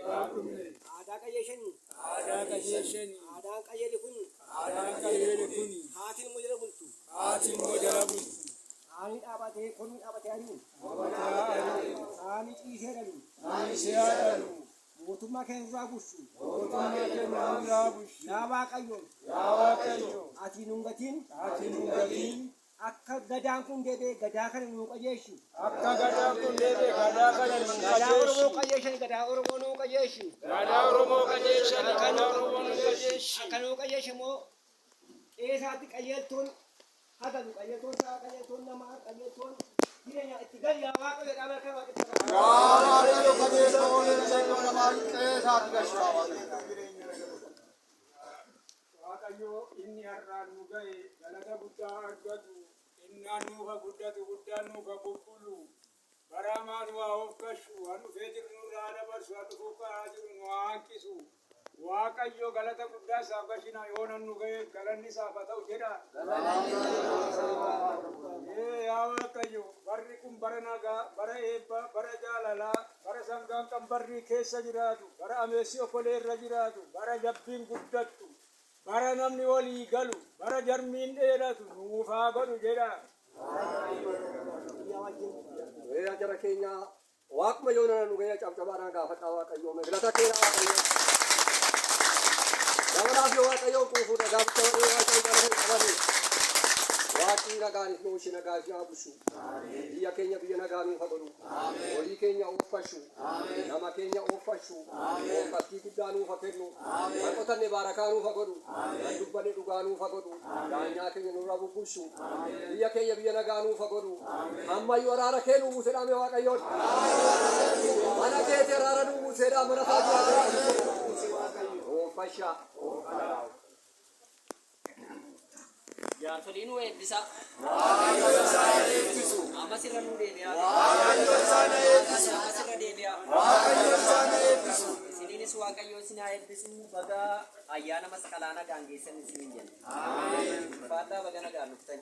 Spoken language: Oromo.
Aadaa qayyeeshanii. Aadaan qayyee kun. Haatiin immoo jala bultu. Haani dhaabatee konni dhaabatee ari'u. Haani ciisee dhalu. Mootummaa keenya irraa bushu. Yaa Waaqayyo. Ati nun gatiin. Akka gadaan kun deebi'ee gadaa kana nuu qajeelchu. Gadaa Oromoo qajeelchani. Akka nuu qajeelchu immoo qeesaatti qajeeltoon hagalu qajeeltoon isaa qajeeltoon namaa qajeeltoon jireenya itti gali yaa Waaqayyo dhaabaa kan Waaqayyo inni har'aan nu ga'e galata guddaa argatu. Innaan nuufa guddatu guddaan nuufa bubbulu. Baramaa nu haa oofkashu. Waan dhufee jiru nurraa dabarsu. Waan dhufuu karaa jiru nu haa hanqisu. Waaqayyo galata guddaa isaaf gashina yoonan nu ga'e galanni isaaf haa ta'u jedha. Yaa Waaqayyo barri kun bara nagaa, bara eebbaa, bara jaalalaa, bara sangaan kan barri keessa jiraatu, bara ameessi okolee irra jiraatu, bara jabbiin guddattu. Bara namni walii galu, bara jarmiin dheeratu nuuf haa godhu jedha. Yaa jara keenya Waaquma yoona nu ga'e cabcabaadhaan gaafadhaa Waaqayyo galata keenya Waaqayyo. Dabalaaf yoo Waaqayyo kuufuudha gaaficha warree Waaqayyo galata qabate. Waaqni nagaanis nuu ishee nagaa ishee haa bushu. Biyya keenya biyya nagaa nuuf haa godhu. Walii keenya ooffashu. Nama keenya ooffashu. Ooffattii guddaa nuuf haa kennu. Kan qotanne baarakaa nuuf haa godhu. Kan dubbanne dhugaa nuuf haa godhu. Daanyaa keenya nurraa bubbulchu. Biyya keenya biyya nagaa nuuf haa godhu. Ammayyuu araara kee nuu buuseedhaan Waaqayyoon. Mana keetii araara nuu buuseedhaan mana faajiraa. Ooffashaa. Jaarsolii nu eebbisa. Amma sirra nu deebi'a. Isiniinis Waaqayyo isin haa eebbisu. Baga ayyaana masqalaa nagaan geessan isiniin jenna. Faataa baga nagaan dhuftan.